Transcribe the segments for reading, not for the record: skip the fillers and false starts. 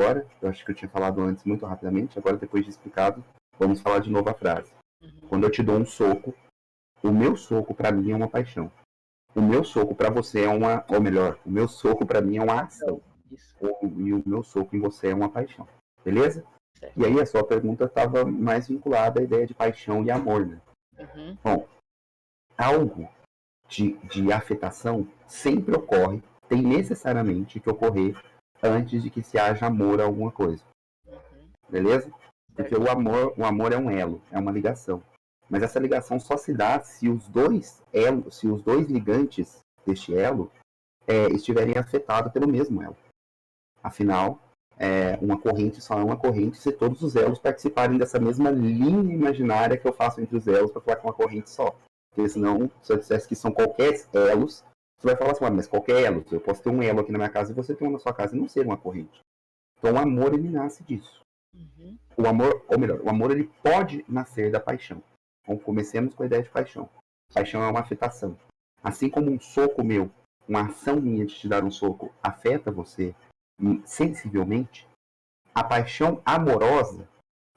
agora, eu acho que eu tinha falado antes muito rapidamente, agora depois de explicado, vamos falar de novo a frase. Quando eu te dou um soco, o meu soco pra mim é uma paixão. O meu soco pra você é uma... Ou melhor, o meu soco pra mim é uma ação. Isso. E o meu soco em você é uma paixão. Beleza? Certo. E aí a sua pergunta estava mais vinculada à ideia de paixão e amor, né? Bom, algo de afetação sempre ocorre, tem necessariamente que ocorrer antes de que se haja amor a alguma coisa. Beleza? Porque o amor é um elo, é uma ligação. Mas essa ligação só se dá se os dois ligantes deste elo estiverem afetados pelo mesmo elo. Afinal, uma corrente só é uma corrente se todos os elos participarem dessa mesma linha imaginária que eu faço entre os elos para falar que é uma corrente só. Porque senão, se eu dissesse que são qualquer elos, você vai falar assim, mas qualquer elo, eu posso ter um elo aqui na minha casa e você ter um na sua casa e não ser uma corrente. Então o amor, ele nasce disso. O amor, ou melhor, o amor ele pode nascer da paixão. Então comecemos com a ideia de paixão. Paixão é uma afetação. Assim como um soco meu, uma ação minha de te dar um soco afeta você sensivelmente, a paixão amorosa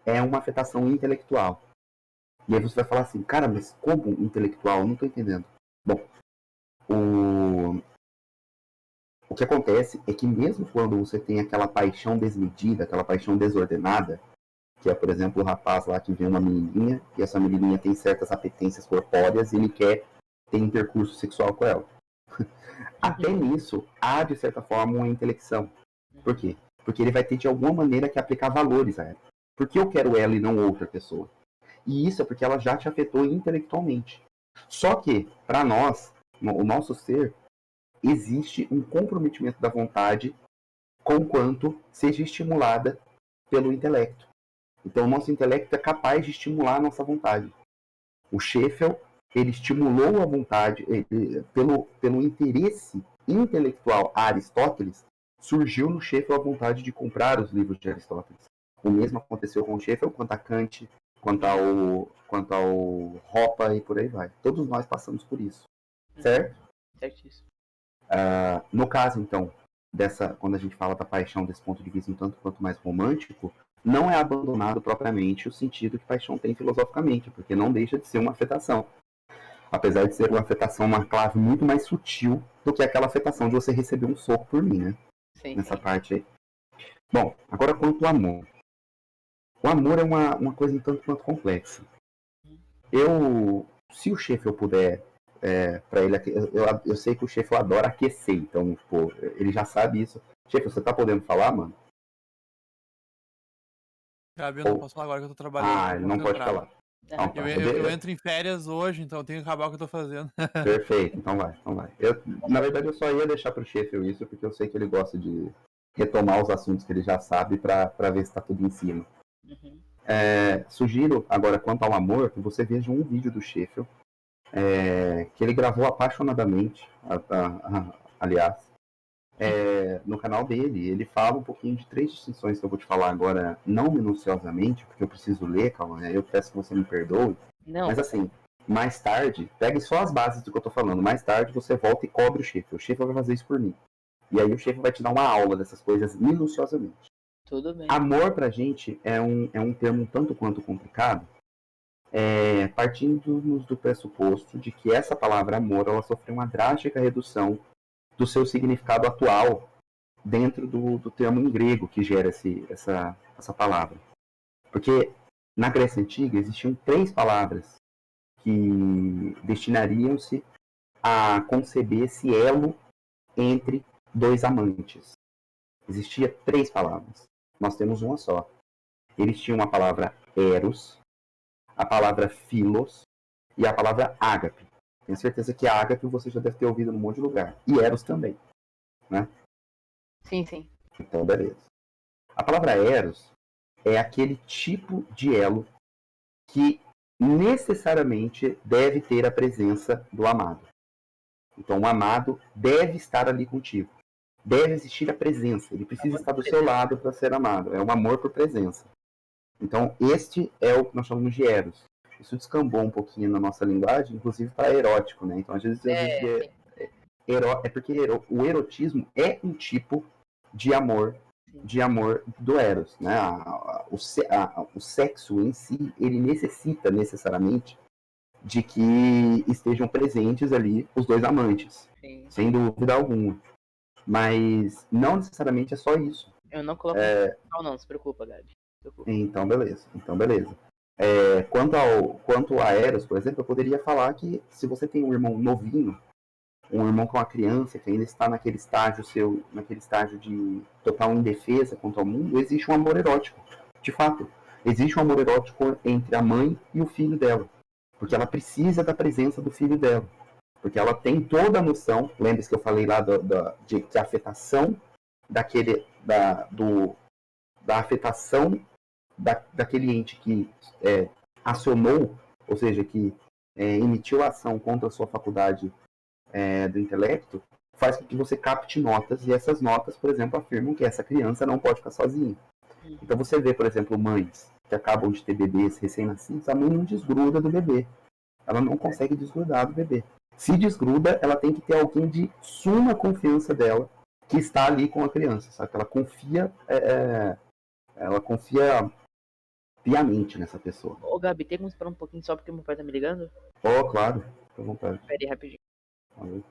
é uma afetação intelectual. E aí você vai falar assim, cara, mas como intelectual? Eu não estou entendendo. Bom, o que acontece é que mesmo quando você tem aquela paixão desmedida, aquela paixão desordenada, que é, por exemplo, o rapaz lá que vê uma menininha, e essa menininha tem certas apetências corpóreas e ele quer ter intercurso sexual com ela. Até nisso, há, de certa forma, uma intelecção. Por quê? Porque ele vai ter, de alguma maneira, que aplicar valores a ela. Por que eu quero ela e não outra pessoa? E isso é porque ela já te afetou intelectualmente. Só que, para nós, o nosso ser, existe um comprometimento da vontade conquanto seja estimulada pelo intelecto. Então, o nosso intelecto é capaz de estimular a nossa vontade. O Sheffield, ele estimulou a vontade, pelo interesse intelectual a Aristóteles, surgiu no Sheffield a vontade de comprar os livros de Aristóteles. O mesmo aconteceu com o Sheffield, quanto a Kant, quanto ao Hoppe e por aí vai. Todos nós passamos por isso. Certo? Certíssimo. No caso, então, quando a gente fala da paixão desse ponto de vista um tanto quanto mais romântico, não é abandonado propriamente o sentido que paixão tem filosoficamente, porque não deixa de ser uma afetação. Apesar de ser uma afetação, uma clave muito mais sutil do que aquela afetação de você receber um soco por mim, né? Sim, nessa parte aí. Bom, agora quanto ao amor. O amor é uma coisa um tanto quanto complexa. Se o Sheffield puder, para ele, eu sei que o Sheffield adora aquecer, então, pô, ele já sabe isso. Sheffield, você tá podendo falar, mano? Gabi, eu não posso falar agora que eu tô trabalhando. Ele não pode falar. Então, tá. Eu entro em férias hoje, então eu tenho que acabar o que eu tô fazendo. Perfeito, então vai. Na verdade, eu só ia deixar pro Sheffield isso, porque eu sei que ele gosta de retomar os assuntos que ele já sabe pra ver se tá tudo em cima. Sugiro, agora, quanto ao amor, que você veja um vídeo do Sheffield, que ele gravou apaixonadamente, aliás, no canal dele. Ele fala um pouquinho de 3 distinções que eu vou te falar agora, não minuciosamente, porque eu preciso ler, calma, eu peço que você me perdoe. Não. Mas assim, mais tarde, pegue só as bases do que eu tô falando, mais tarde você volta e cobre o Sheffield. O Sheffield vai fazer isso por mim. E aí o Sheffield vai te dar uma aula dessas coisas minuciosamente. Tudo bem. Amor pra gente é um termo um tanto quanto complicado, partindo do pressuposto de que essa palavra amor, ela sofreu uma drástica redução do seu significado atual dentro do termo em grego que gera essa palavra. Porque na Grécia Antiga existiam 3 palavras que destinariam-se a conceber esse elo entre 2 amantes. Existia 3 palavras. Nós temos uma só. Eles tinham a palavra eros, a palavra philos e a palavra ágape. Tenho certeza que ágape você já deve ter ouvido num monte de lugar. E eros também, né? Sim, sim. Então, beleza. A palavra eros é aquele tipo de elo que necessariamente deve ter a presença do amado. Então, o amado deve estar ali contigo. Deve existir a presença. Ele precisa estar do seu lado para ser amado. É um amor por presença. Então, este é o que nós chamamos de eros. Isso descambou um pouquinho na nossa linguagem, inclusive para erótico, né? Então, às vezes é porque o erotismo é um tipo de amor de amor do Eros, né? O sexo em si, ele necessita necessariamente de que estejam presentes ali os dois amantes, sem dúvida alguma. Mas não necessariamente é só isso. Eu não coloco não se preocupa, Gabi. Então, beleza. Quanto a Eros, por exemplo, eu poderia falar que se você tem um irmão novinho, um irmão com uma criança que ainda está naquele estágio de total indefesa contra o mundo, existe um amor erótico. De fato, existe um amor erótico entre a mãe e o filho dela. Porque ela precisa da presença do filho dela. Porque ela tem toda a noção, lembra-se que eu falei lá de que a afetação da afetação daquele ente que acionou, ou seja, que emitiu a ação contra a sua faculdade do intelecto, faz com que você capte notas, e essas notas, por exemplo, afirmam que essa criança não pode ficar sozinha. Então você vê, por exemplo, mães que acabam de ter bebês recém-nascidos, a mãe não desgruda do bebê. Ela não consegue desgrudar do bebê. Se desgruda, ela tem que ter alguém de suma confiança dela que está ali com a criança, sabe? Ela confia piamente nessa pessoa. Ô, Gabi, tem como esperar um pouquinho só porque meu pai tá me ligando? Oh, claro. Fica à vontade. Espera aí rapidinho. Valeu.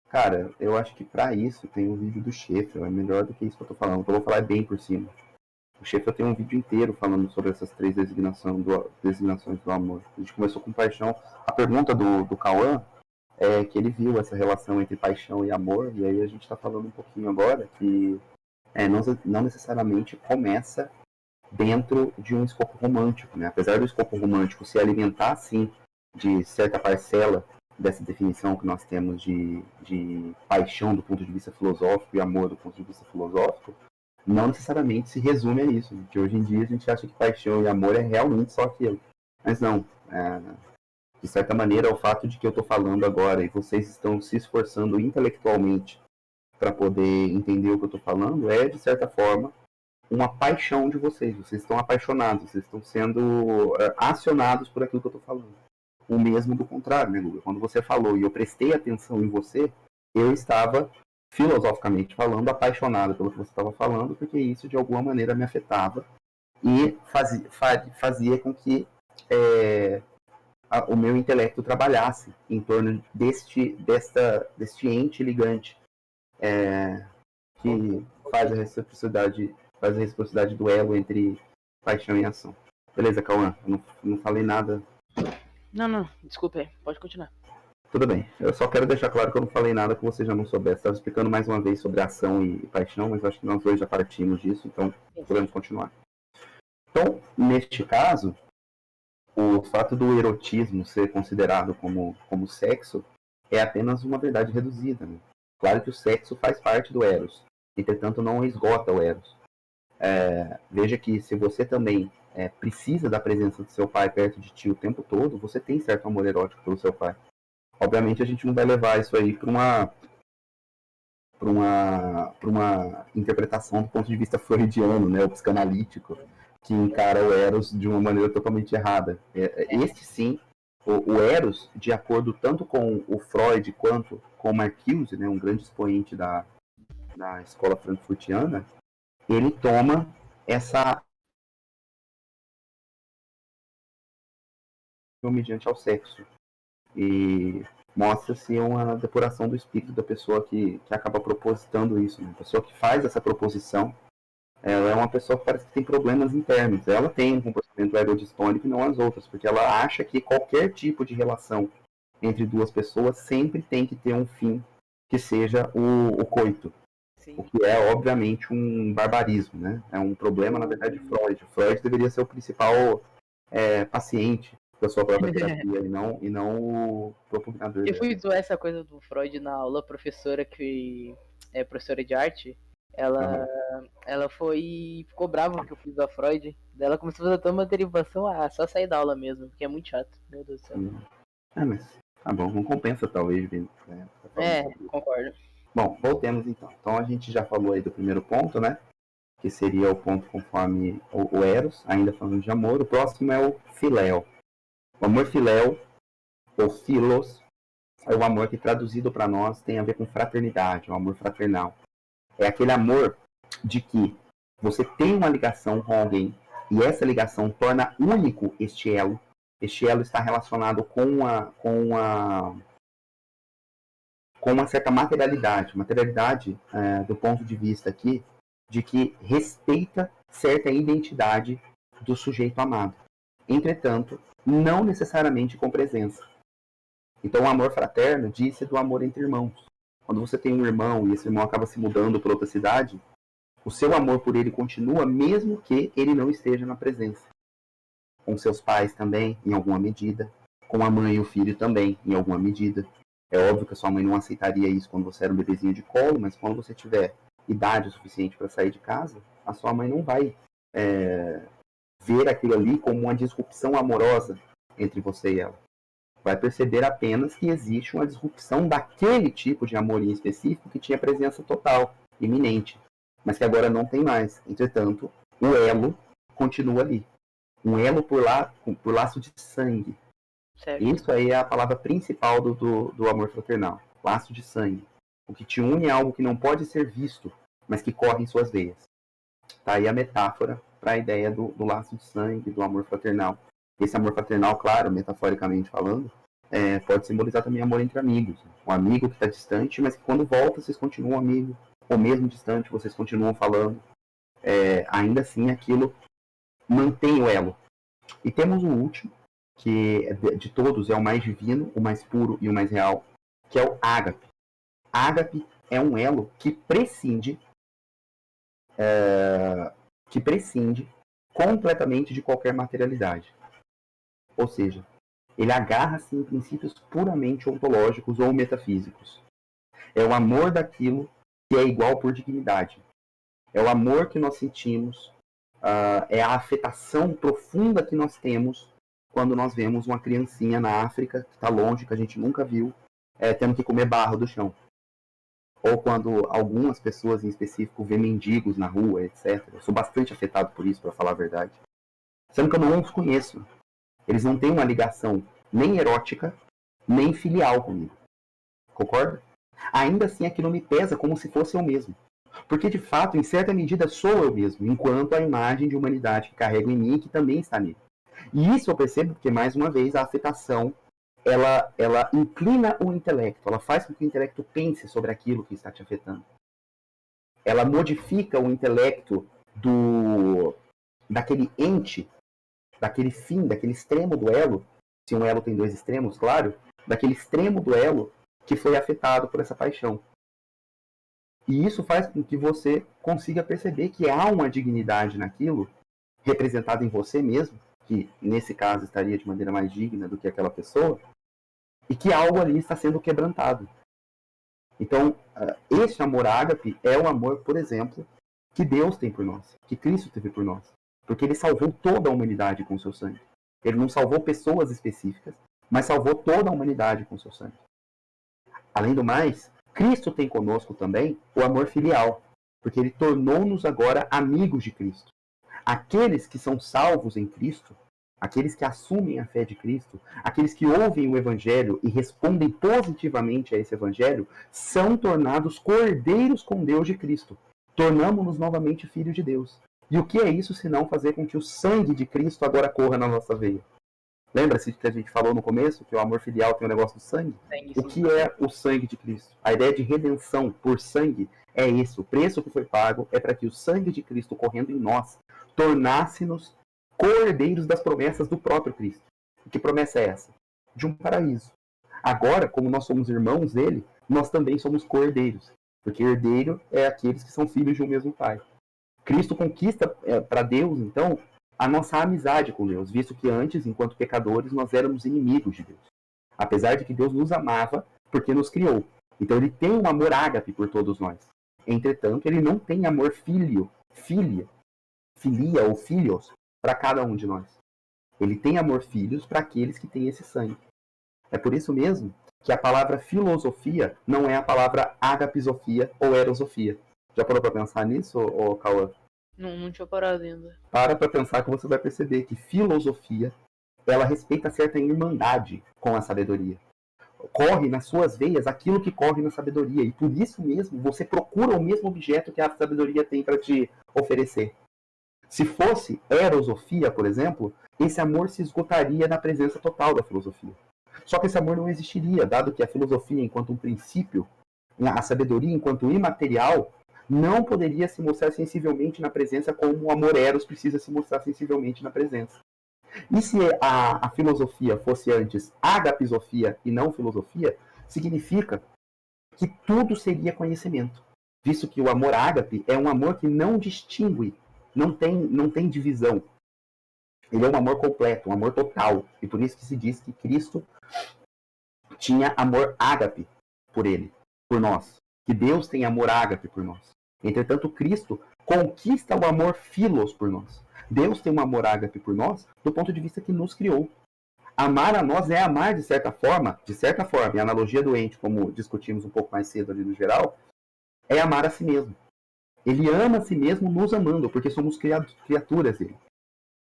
Cara, eu acho que pra isso tem um vídeo do Schaeffer, é melhor do que isso que eu tô falando. Eu vou falar bem por cima. O Schaeffer tem um vídeo inteiro falando sobre essas 3 designações do amor. A gente começou com paixão. A pergunta do Cauã é que ele viu essa relação entre paixão e amor, e aí a gente tá falando um pouquinho agora que não necessariamente começa dentro de um escopo romântico, né? Apesar do escopo romântico se alimentar, sim, de certa parcela dessa definição que nós temos de paixão do ponto de vista filosófico e amor do ponto de vista filosófico, não necessariamente se resume a isso, porque hoje em dia a gente acha que paixão e amor é realmente só aquilo. Mas não, de certa maneira, o fato de que eu estou falando agora e vocês estão se esforçando intelectualmente para poder entender o que eu estou falando é, de certa forma, uma paixão de vocês. Vocês estão apaixonados, vocês estão sendo acionados por aquilo que eu estou falando. O mesmo do contrário, né, Guga? Quando você falou e eu prestei atenção em você, eu estava, filosoficamente falando, apaixonado pelo que você estava falando, porque isso de alguma maneira me afetava e fazia com que o meu intelecto trabalhasse em torno deste ente ligante que faz a reciprocidade do elo entre paixão e ação. Beleza, Cauã? Eu não falei nada. Não, desculpa aí, pode continuar. Tudo bem, eu só quero deixar claro que eu não falei nada que você já não soubesse. Estava explicando mais uma vez sobre ação e paixão, mas acho que nós dois já partimos disso, então podemos continuar. Então, neste caso, o fato do erotismo ser considerado como sexo é apenas uma verdade reduzida, né? Claro que o sexo faz parte do eros, entretanto não esgota o eros. Veja que se você também precisa da presença do seu pai perto de ti o tempo todo, você tem certo amor erótico pelo seu pai. Obviamente a gente não vai levar isso aí para uma interpretação do ponto de vista freudiano, né, o psicanalítico, que encara o eros de uma maneira totalmente errada. Este sim, o eros, de acordo tanto com o Freud quanto com o Marcuse, né, um grande expoente da escola frankfurtiana, ele toma essa mediante ao sexo e mostra-se uma depuração do espírito da pessoa que acaba propositando isso, né? A pessoa que faz essa proposição, ela é uma pessoa que parece que tem problemas internos. Ela tem um comportamento aerodistônico e não as outras, porque ela acha que qualquer tipo de relação entre duas pessoas sempre tem que ter um fim que seja o coito. Sim. O que é, obviamente, um barbarismo, né? É um problema, na verdade, de Freud. Freud deveria ser o principal paciente da sua própria terapia e não o propugnador. Eu fui zoar essa coisa do Freud na aula, professora que é professora de arte, ela ficou brava porque eu fiz a Freud, daí ela começou a fazer toda uma derivação, só sair da aula mesmo, porque é muito chato, meu Deus do céu. Mas tá bom, não compensa talvez, né? Concordo. Bom, voltemos então. Então a gente já falou aí do primeiro ponto, né? Que seria o ponto conforme o eros, ainda falando de amor. O próximo é o filéu. O amor filéu, ou filos, é o amor que traduzido para nós tem a ver com fraternidade, o amor fraternal. É aquele amor de que você tem uma ligação com alguém e essa ligação torna único este elo. Este elo está relacionado com uma certa materialidade. Materialidade, do ponto de vista aqui, de que respeita certa identidade do sujeito amado. Entretanto, não necessariamente com presença. Então, o amor fraterno diz-se do amor entre irmãos. Quando você tem um irmão e esse irmão acaba se mudando para outra cidade, o seu amor por ele continua mesmo que ele não esteja na presença. Com seus pais também, em alguma medida. Com a mãe e o filho também, em alguma medida. É óbvio que a sua mãe não aceitaria isso quando você era um bebezinho de colo, mas quando você tiver idade o suficiente para sair de casa, a sua mãe não vai ver aquilo ali como uma disrupção amorosa entre você e ela. Vai perceber apenas que existe uma disrupção daquele tipo de amor em específico que tinha presença total, iminente, mas que agora não tem mais. Entretanto, o elo continua ali. Um elo por laço de sangue. Certo. Isso aí é a palavra principal do amor fraternal. Laço de sangue. O que te une é algo que não pode ser visto, mas que corre em suas veias. Tá aí a metáfora para a ideia do laço de sangue, do amor fraternal. Esse amor fraternal, claro, metaforicamente falando, pode simbolizar também amor entre amigos. Um amigo que está distante, mas que quando volta vocês continuam amigos. Ou mesmo distante, vocês continuam falando. Ainda assim, aquilo mantém o elo. E temos o último, que de todos é o mais divino, o mais puro e o mais real, que é o ágape. Ágape é um elo que prescinde completamente de qualquer materialidade. Ou seja, ele agarra-se em princípios puramente ontológicos ou metafísicos. É o amor daquilo que é igual por dignidade. É o amor que nós sentimos, é a afetação profunda que nós temos quando nós vemos uma criancinha na África, que está longe, que a gente nunca viu, tendo que comer barro do chão. Ou quando algumas pessoas em específico vêem mendigos na rua, etc. Eu sou bastante afetado por isso, para falar a verdade. Sendo que eu não os conheço. Eles não têm uma ligação nem erótica, nem filial comigo. Concorda? Ainda assim, aquilo me pesa como se fosse eu mesmo. Porque, de fato, em certa medida, sou eu mesmo, enquanto a imagem de humanidade que carrego em mim e que também está nele. E isso eu percebo porque, mais uma vez, a afetação, ela inclina o intelecto, ela faz com que o intelecto pense sobre aquilo que está te afetando. Ela modifica o intelecto daquele ente, daquele fim, daquele extremo do elo, se um elo tem dois extremos, claro, daquele extremo do elo que foi afetado por essa paixão. E isso faz com que você consiga perceber que há uma dignidade naquilo, representada em você mesmo, que nesse caso estaria de maneira mais digna do que aquela pessoa, e que algo ali está sendo quebrantado. Então, esse amor ágape é o amor, por exemplo, que Deus tem por nós, que Cristo teve por nós. Porque ele salvou toda a humanidade com o seu sangue. Ele não salvou pessoas específicas, mas salvou toda a humanidade com o seu sangue. Além do mais, Cristo tem conosco também o amor filial, porque ele tornou-nos agora amigos de Cristo. Aqueles que são salvos em Cristo, aqueles que assumem a fé de Cristo, aqueles que ouvem o Evangelho e respondem positivamente a esse Evangelho, são tornados cordeiros com Deus de Cristo. Tornamo-nos novamente filhos de Deus. E o que é isso senão fazer com que o sangue de Cristo agora corra na nossa veia? Lembra-se que a gente falou no começo que o amor filial tem o negócio do sangue? O que é o sangue de Cristo? A ideia de redenção por sangue é isso. O preço que foi pago é para que o sangue de Cristo correndo em nós tornasse-nos cordeiros das promessas do próprio Cristo. E que promessa é essa? De um paraíso. Agora, como nós somos irmãos dele, nós também somos cordeiros. Porque herdeiro é aqueles que são filhos de um mesmo pai. Cristo conquista para Deus, então, a nossa amizade com Deus, visto que antes, enquanto pecadores, nós éramos inimigos de Deus. Apesar de que Deus nos amava, porque nos criou. Então ele tem um amor ágape por todos nós. Entretanto, ele não tem amor filia ou filhos para cada um de nós. Ele tem amor filhos para aqueles que têm esse sangue. É por isso mesmo que a palavra filosofia não é a palavra agapisofia ou erosofia. Já parou para pensar nisso, Cauã? Não tinha parado ainda. Para pensar que você vai perceber que filosofia ela respeita certa irmandade com a sabedoria. Corre nas suas veias aquilo que corre na sabedoria. E por isso mesmo, você procura o mesmo objeto que a sabedoria tem para te oferecer. Se fosse erosofia, por exemplo, esse amor se esgotaria na presença total da filosofia. Só que esse amor não existiria, dado que a filosofia, enquanto um princípio, a sabedoria, enquanto imaterial, não poderia se mostrar sensivelmente na presença como o amor eros precisa se mostrar sensivelmente na presença. E se a filosofia fosse antes agapisofia e não filosofia, significa que tudo seria conhecimento. Visto que o amor ágape é um amor que não distingue, não tem divisão. Ele é um amor completo, um amor total. E por isso que se diz que Cristo tinha amor ágape por ele, por nós. Que Deus tem amor ágape por nós. Entretanto, Cristo conquista o amor filos por nós. Deus tem um amor ágape por nós do ponto de vista que nos criou. Amar a nós é amar de certa forma, e a analogia do ente, como discutimos um pouco mais cedo ali no geral, é amar a si mesmo. Ele ama a si mesmo nos amando, porque somos criaturas dele.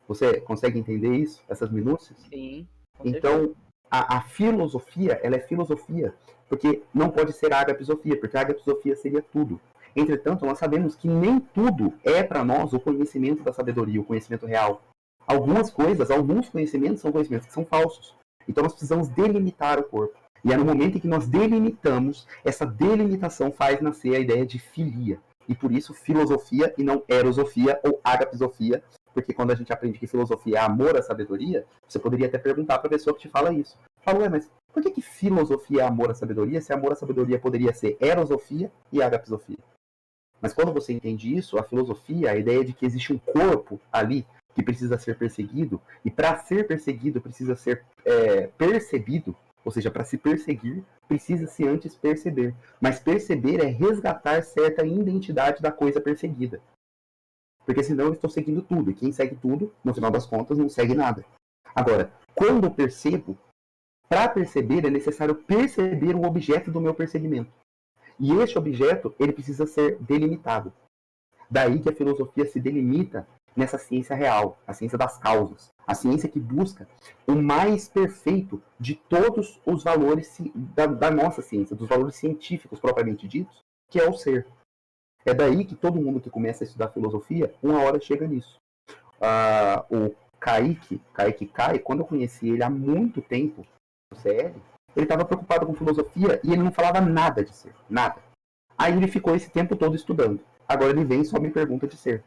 Você consegue entender isso? Essas minúcias? Sim. Então, a filosofia, ela é filosofia, porque não pode ser a agapisofia, porque a agapisofia seria tudo. Entretanto, nós sabemos que nem tudo é para nós o conhecimento da sabedoria, o conhecimento real. Algumas coisas, alguns conhecimentos são conhecimentos que são falsos. Então nós precisamos delimitar o corpo. E é no momento em que nós delimitamos, essa delimitação faz nascer a ideia de filia. E por isso filosofia e não erosofia ou agapisofia, porque quando a gente aprende que filosofia é amor à sabedoria, você poderia até perguntar para a pessoa que te fala isso. Fala, mas por que filosofia é amor à sabedoria, se amor à sabedoria poderia ser erosofia e agapisofia? Mas quando você entende isso, a filosofia, a ideia de que existe um corpo ali que precisa ser perseguido, e para ser perseguido precisa ser percebido, ou seja, para se perseguir, precisa-se antes perceber. Mas perceber é resgatar certa identidade da coisa perseguida. Porque senão eu estou seguindo tudo, e quem segue tudo, no final das contas, não segue nada. Agora, quando eu percebo, para perceber é necessário perceber o objeto do meu perseguimento. E este objeto, ele precisa ser delimitado. Daí que a filosofia se delimita nessa ciência real, a ciência das causas. A ciência que busca o mais perfeito de todos os valores da nossa ciência, dos valores científicos propriamente ditos, que é o ser. É daí que todo mundo que começa a estudar filosofia, uma hora chega nisso. O Kaique Kai, quando eu conheci ele há muito tempo, no CL, ele estava preocupado com filosofia e ele não falava nada de ser, nada. Aí ele ficou esse tempo todo estudando. Agora ele vem e só me pergunta de ser.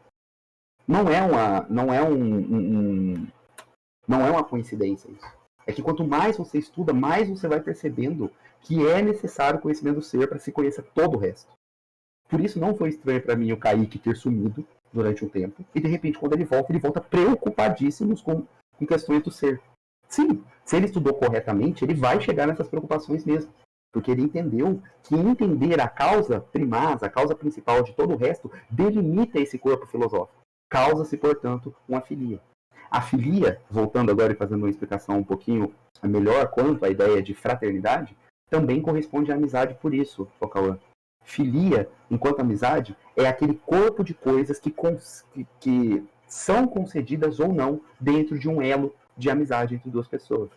Não é uma coincidência isso. É que quanto mais você estuda, mais você vai percebendo que é necessário o conhecimento do ser para se conhecer todo o resto. Por isso não foi estranho para mim o Kaique ter sumido durante um tempo e de repente quando ele volta preocupadíssimo com questões do ser. Sim, se ele estudou corretamente, ele vai chegar nessas preocupações mesmo. Porque ele entendeu que entender a causa primaz, a causa principal de todo o resto, delimita esse corpo filosófico. Causa-se, portanto, uma filia. A filia, voltando agora e fazendo uma explicação um pouquinho melhor quanto à ideia de fraternidade, também corresponde à amizade por isso, Cauã. Filia, enquanto amizade, é aquele corpo de coisas que são concedidas ou não dentro de um elo de amizade entre duas pessoas.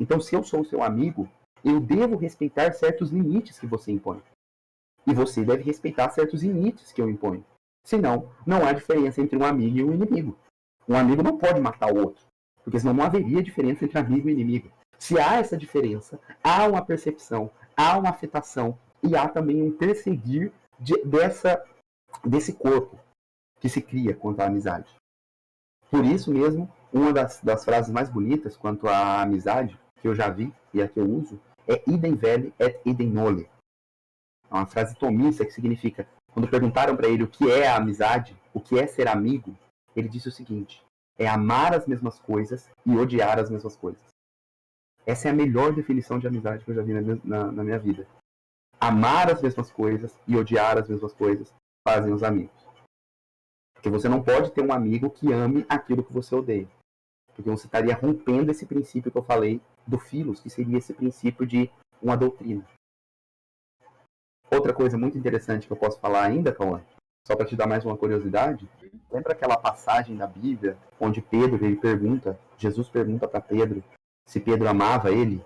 Então, se eu sou seu amigo, eu devo respeitar certos limites que você impõe. E você deve respeitar certos limites que eu imponho. Senão, não há diferença entre um amigo e um inimigo. Um amigo não pode matar o outro, porque senão não haveria diferença entre amigo e inimigo. Se há essa diferença, há uma percepção, há uma afetação e há também um perseguir desse corpo que se cria quanto à amizade. Por isso mesmo, uma das frases mais bonitas quanto à amizade que eu já vi e a que eu uso é idem vele et idem nole. É uma frase tomista que significa, quando perguntaram para ele o que é a amizade, o que é ser amigo, ele disse o seguinte: é amar as mesmas coisas e odiar as mesmas coisas. Essa é a melhor definição de amizade que eu já vi na minha vida. Amar as mesmas coisas e odiar as mesmas coisas fazem os amigos. Porque você não pode ter um amigo que ame aquilo que você odeia. Porque você estaria rompendo esse princípio que eu falei do Philos, que seria esse princípio de uma doutrina. Outra coisa muito interessante que eu posso falar ainda, Cauã, só para te dar mais uma curiosidade, lembra aquela passagem da Bíblia onde Jesus pergunta para Pedro se Pedro amava ele?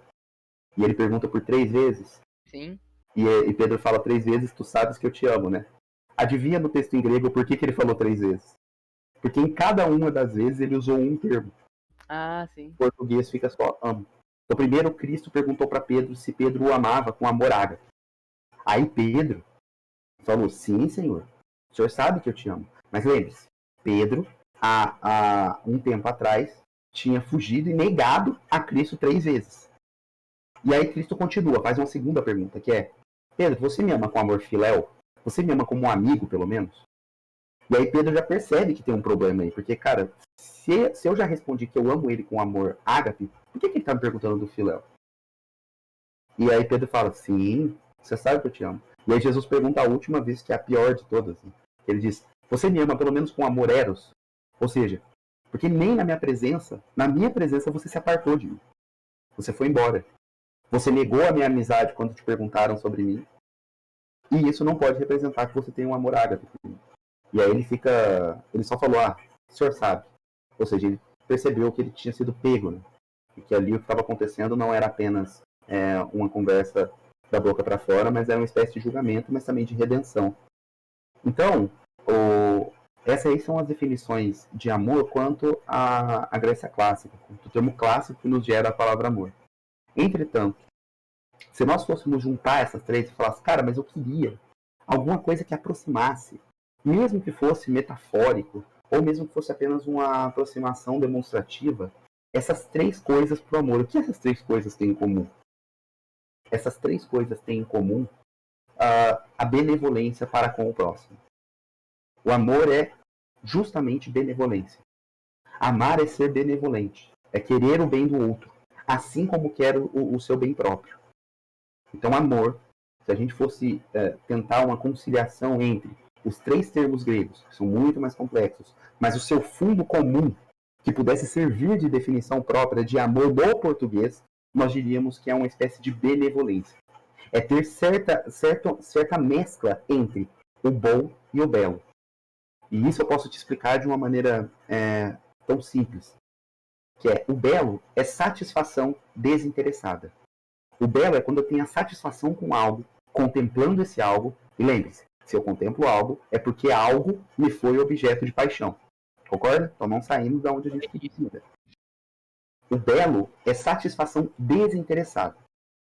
E ele pergunta por 3 vezes? Sim. E Pedro fala 3 vezes, tu sabes que eu te amo, né? Adivinha no texto em grego por que ele falou 3 vezes? Porque em cada uma das vezes ele usou um termo. Ah, sim. Em português fica só amo. Então primeiro Cristo perguntou para Pedro se Pedro o amava com amor ágape. Aí Pedro falou, sim, Senhor. O Senhor sabe que eu te amo. Mas lembre-se, Pedro, há um tempo atrás, tinha fugido e negado a Cristo 3 vezes. E aí Cristo continua, faz uma segunda pergunta, que é, Pedro, você me ama com amor filéu? Você me ama como um amigo, pelo menos? E aí Pedro já percebe que tem um problema aí, porque, cara, se eu já respondi que eu amo ele com amor ágape, por que ele tá me perguntando do filéu? E aí Pedro fala, sim, você sabe que eu te amo. E aí Jesus pergunta a última vez, que é a pior de todas. Né? Ele diz, você me ama pelo menos com amor eros? Ou seja, porque nem na minha presença você se apartou de mim. Você foi embora. Você negou a minha amizade quando te perguntaram sobre mim. E isso não pode representar que você tem um amor ágape por mim. E aí ele só falou, o senhor sabe. Ou seja, ele percebeu que ele tinha sido pego, né? E que ali o que estava acontecendo não era apenas uma conversa da boca para fora, mas era uma espécie de julgamento, mas também de redenção. Então, essas aí são as definições de amor quanto à Grécia clássica, o termo clássico que nos gera a palavra amor. Entretanto, se nós fôssemos juntar essas três e falasse, cara, mas eu queria alguma coisa que aproximasse, mesmo que fosse metafórico, ou mesmo que fosse apenas uma aproximação demonstrativa, essas 3 coisas pro amor. O que essas 3 coisas têm em comum? Essas 3 coisas têm em comum a benevolência para com o próximo. O amor é justamente benevolência. Amar é ser benevolente, é querer o bem do outro, assim como quer o seu bem próprio. Então, amor, se a gente fosse tentar uma conciliação entre os 3 termos gregos, que são muito mais complexos, mas o seu fundo comum, que pudesse servir de definição própria de amor do português, nós diríamos que é uma espécie de benevolência. É ter certa mescla entre o bom e o belo. E isso eu posso te explicar de uma maneira tão simples, que o belo é satisfação desinteressada. O belo é quando eu tenho a satisfação com algo, contemplando esse algo, e lembre-se, se eu contemplo algo, é porque algo me foi objeto de paixão. Concorda? Então não saímos da onde a gente queria. O belo é satisfação desinteressada.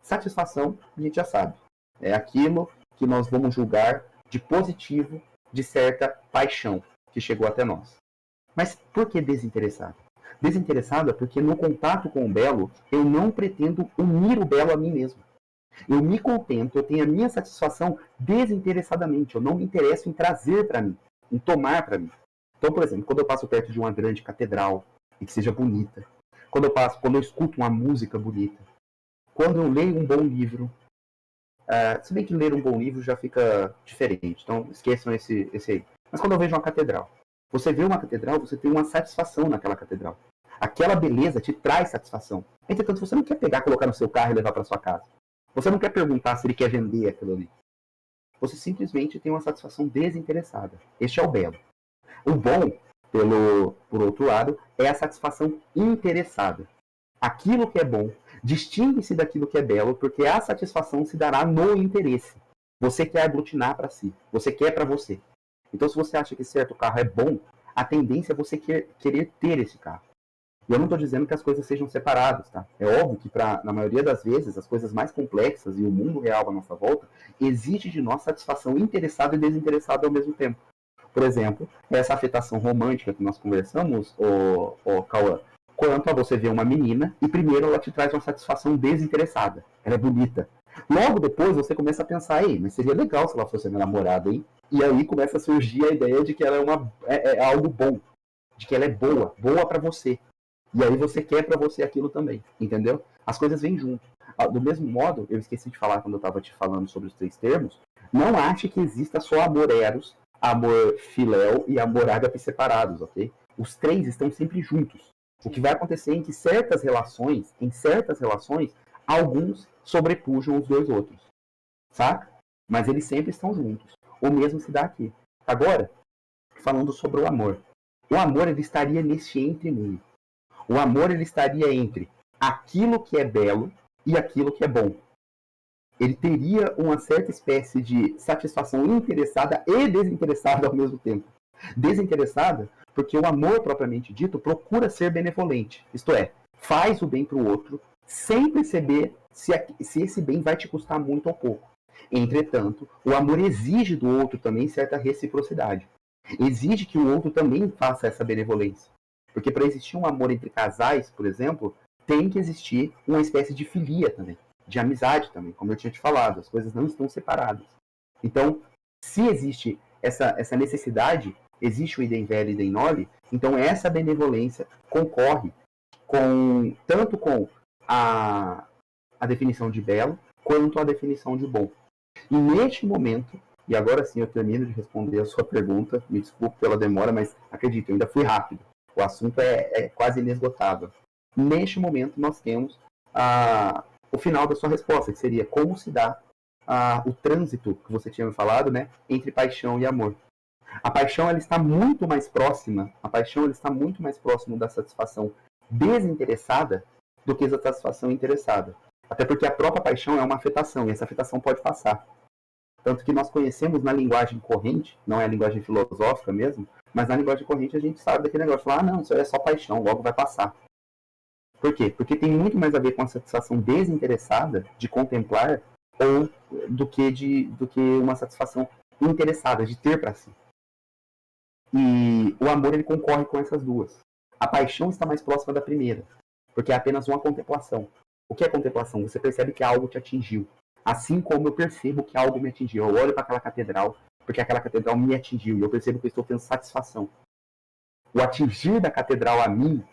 Satisfação, a gente já sabe. É aquilo que nós vamos julgar de positivo de certa paixão que chegou até nós. Mas por que desinteressada? Desinteressada porque no contato com o belo, eu não pretendo unir o belo a mim mesmo. Eu me contento, eu tenho a minha satisfação desinteressadamente. Eu não me interesso em trazer para mim, em tomar para mim. Então, por exemplo, quando eu passo perto de uma grande catedral e que seja bonita, quando eu escuto uma música bonita, quando eu leio um bom livro, se bem que ler um bom livro já fica diferente, então esqueçam esse aí. Mas quando eu vejo uma catedral, você vê uma catedral, você tem uma satisfação naquela catedral. Aquela beleza te traz satisfação. Entretanto, você não quer pegar, colocar no seu carro e levar para sua casa. Você não quer perguntar se ele quer vender aquilo ali. Você simplesmente tem uma satisfação desinteressada. Este é o belo. O bom, por outro lado, é a satisfação interessada. Aquilo que é bom distingue-se daquilo que é belo, porque a satisfação se dará no interesse. Você quer aglutinar para si. Você quer para você. Então, se você acha que certo carro é bom, a tendência é você querer ter esse carro. E eu não estou dizendo que as coisas sejam separadas, tá? É óbvio que, na maioria das vezes, as coisas mais complexas e o mundo real à nossa volta exige de nós satisfação interessada e desinteressada ao mesmo tempo. Por exemplo, essa afetação romântica que nós conversamos, Cauã, quanto a você ver uma menina e primeiro ela te traz uma satisfação desinteressada. Ela é bonita. Logo depois você começa a pensar, mas seria legal se ela fosse minha namorada, hein? E aí começa a surgir a ideia de que ela é algo bom, de que ela é boa para você. E aí você quer para você aquilo também, entendeu? As coisas vêm junto. Do mesmo modo, eu esqueci de falar quando eu estava te falando sobre os 3 termos, não ache que exista só amor eros, amor filéu e amor ágape separados, ok? Os 3 estão sempre juntos. O que vai acontecer é que em certas relações, alguns sobrepujam os 2 outros, saca? Mas eles sempre estão juntos. O mesmo se dá aqui. Agora, falando sobre o amor. O amor, ele estaria nesse entre-meio. O amor, ele estaria entre aquilo que é belo e aquilo que é bom. Ele teria uma certa espécie de satisfação interessada e desinteressada ao mesmo tempo. Desinteressada porque o amor, propriamente dito, procura ser benevolente. Isto é, faz o bem para o outro sem perceber se esse bem vai te custar muito ou pouco. Entretanto, o amor exige do outro também certa reciprocidade. Exige que o outro também faça essa benevolência. Porque para existir um amor entre casais, por exemplo, tem que existir uma espécie de filia também, de amizade também, como eu tinha te falado. As coisas não estão separadas. Então, se existe essa necessidade, existe o idem vere e idem noli, então essa benevolência concorre tanto com a definição de belo, quanto a definição de bom. E neste momento, e agora sim eu termino de responder a sua pergunta, me desculpe pela demora, mas acredito, eu ainda fui rápido. O assunto é quase inesgotável. Neste momento, nós temos o final da sua resposta, que seria como se dá o trânsito que você tinha me falado, né, entre paixão e amor. A paixão ela está muito mais próxima, da satisfação desinteressada do que da satisfação interessada. Até porque a própria paixão é uma afetação, e essa afetação pode passar. Tanto que nós conhecemos na linguagem corrente, não é a linguagem filosófica mesmo, mas na linguagem corrente a gente sabe daquele negócio, não, isso aí é só paixão, logo vai passar. Por quê? Porque tem muito mais a ver com a satisfação desinteressada de contemplar ou do que uma satisfação interessada, de ter para si. E o amor ele concorre com essas duas. A paixão está mais próxima da primeira, porque é apenas uma contemplação. O que é contemplação? Você percebe que algo te atingiu. Assim como eu percebo que algo me atingiu. Eu olho para aquela catedral, porque aquela catedral me atingiu, e eu percebo que eu estou tendo satisfação. O atingir da catedral a mim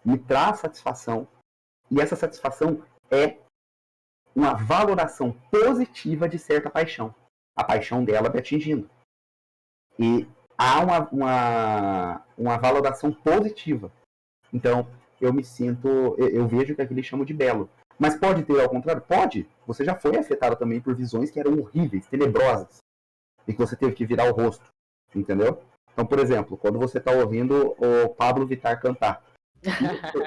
me traz satisfação, e essa satisfação é uma valoração positiva de certa paixão. A paixão dela me atingindo. E há uma valoração positiva. Então, eu vejo que aquilo chamam de belo. Mas pode ter ao contrário? Pode. Você já foi afetado também por visões que eram horríveis, tenebrosas, e que você teve que virar o rosto, entendeu? Então, por exemplo, quando você está ouvindo o Pablo Vittar cantar,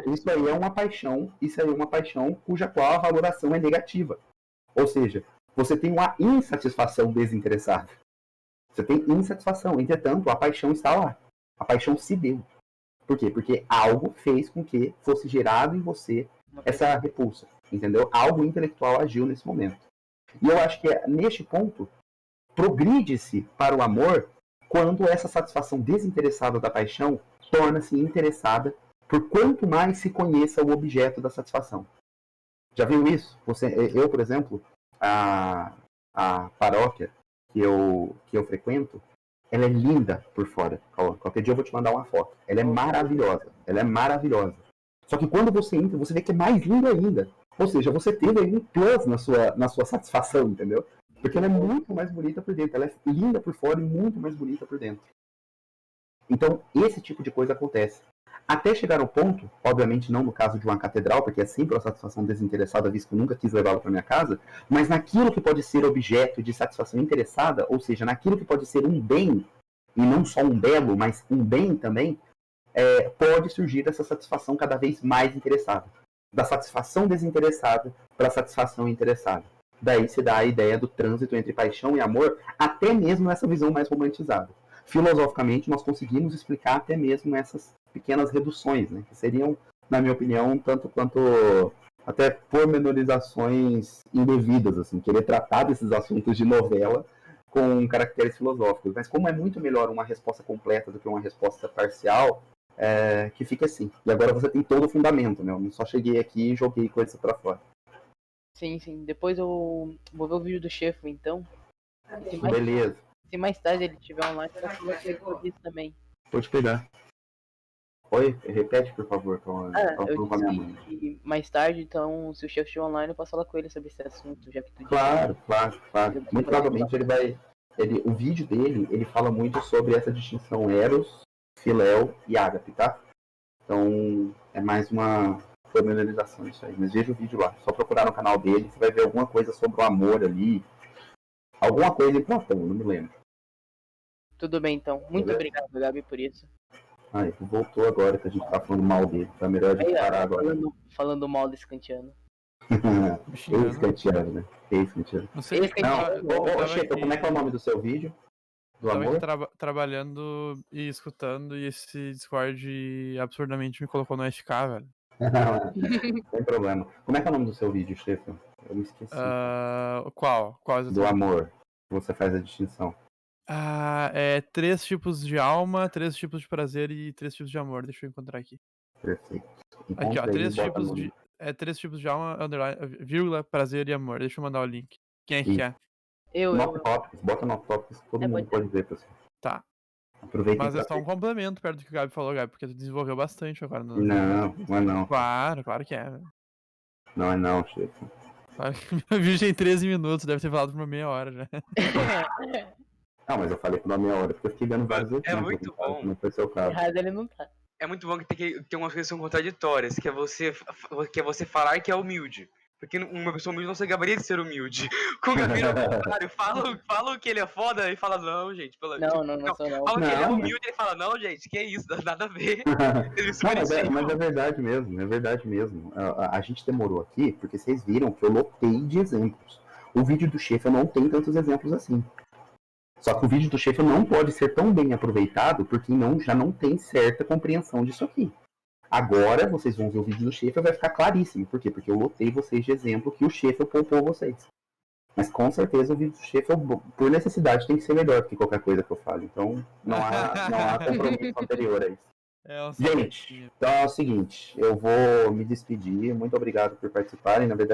isso aí é uma paixão cuja qual a valoração é negativa. Ou seja, você tem uma insatisfação desinteressada. Você tem insatisfação, entretanto, a paixão está lá. A paixão se deu. Por quê? Porque algo fez com que fosse gerado em você essa repulsa, entendeu? Algo intelectual agiu nesse momento. E eu acho que neste ponto, progride-se para o amor quando essa satisfação desinteressada da paixão torna-se interessada por quanto mais se conheça o objeto da satisfação. Já viu isso? Eu, por exemplo, a paróquia que eu frequento, ela é linda por fora. Qualquer dia eu vou te mandar uma foto. Ela é maravilhosa. Só que quando você entra, você vê que é mais linda ainda. Ou seja, você teve aí um plus na sua satisfação, entendeu? Porque ela é muito mais bonita por dentro. Ela é linda por fora e muito mais bonita por dentro. Então, esse tipo de coisa acontece. Até chegar ao ponto, obviamente não no caso de uma catedral, porque é sempre uma satisfação desinteressada, visto que eu nunca quis levá-la para minha casa, mas naquilo que pode ser objeto de satisfação interessada, ou seja, naquilo que pode ser um bem, e não só um belo, mas um bem também, pode surgir essa satisfação cada vez mais interessada. Da satisfação desinteressada para a satisfação interessada. Daí se dá a ideia do trânsito entre paixão e amor, até mesmo nessa visão mais romantizada. Filosoficamente, nós conseguimos explicar até mesmo essas pequenas reduções, né, que seriam, na minha opinião, tanto quanto até pormenorizações indevidas, assim, querer tratar desses assuntos de novela com caracteres filosóficos. Mas como é muito melhor uma resposta completa do que uma resposta parcial, que fica assim. E agora você tem todo o fundamento, né? Eu não só cheguei aqui e joguei coisas para fora. Sim. Depois eu vou ver o vídeo do chefe, então. Beleza. Se mais tarde ele estiver online, eu vou fazer isso também. Pode pegar. Oi, repete, por favor. Eu disse que mais tarde, então, se o chefe estiver online, eu posso falar com ele sobre esse assunto, já que tu Claro. Muito provavelmente ele vai... o vídeo dele, ele fala muito sobre essa distinção Eros, Filéu e Ágape, tá? Então, é mais uma pormenorização isso aí. Mas veja o vídeo lá. Só procurar no canal dele, você vai ver alguma coisa sobre o amor ali. Alguma coisa em Platão, não me lembro. Tudo bem, então. Muito obrigado, Gabi, por isso. Aí, voltou agora que a gente tá falando mal dele. Tá melhor a gente parar agora. Falando mal desse kantiano. Ex-kantiano, né? Ex-kantiano. Não sei. Ô, Chefe, como é que é o nome do seu vídeo? Do amor? Trabalhando e escutando, e esse Discord absurdamente me colocou no FK, velho. Não tem problema. Como é que é o nome do seu vídeo, Chefe? Eu me esqueci. Qual exatamente? Do amor. Você faz a distinção. É 3 tipos de alma, 3 tipos de prazer e 3 tipos de amor. Deixa eu encontrar aqui. Perfeito. Aqui, ó, 3 tipos de alma, vírgula, prazer e amor. Deixa eu mandar o link. Quem é que quer? Bota no Tópicos, todo mundo pode ver pra você. Tá. Aproveita. Mas é só um complemento perto do que o Gabi falou, Gabi, porque tu desenvolveu bastante agora. Não é não. Claro que é. Velho. Não é não, Chefe. Claro que meu vídeo tem 13 minutos, deve ter falado por uma meia hora já. Não, mas eu falei por uma meia hora, porque eu fiquei dando vários exemplos. É muito bom. Não foi seu caso. Errado ele não tá. É muito bom que tem umas coisas que são contraditórias, que é você falar que é humilde. Porque uma pessoa humilde não se gabaria de ser humilde. Com o Gabriel, ao contrário, fala que ele é foda e fala, não, gente. Não sou não. Fala que ele é humilde e ele fala, não, gente, que isso, nada a ver. Mas é verdade mesmo, A gente demorou aqui porque vocês viram que eu lotei de exemplos. O vídeo do Chefe não tem tantos exemplos assim. Só que o vídeo do Chefe não pode ser tão bem aproveitado porque já não tem certa compreensão disso aqui. Agora, vocês vão ver o vídeo do Chefe e vai ficar claríssimo. Por quê? Porque eu lotei vocês de exemplo que o Chefe poupou vocês. Mas com certeza o vídeo do Chefe, por necessidade, tem que ser melhor do que qualquer coisa que eu falo. Então, não há compromisso anterior a isso. Gente, então é o seguinte. Eu vou me despedir. Muito obrigado por participarem. Na verdade,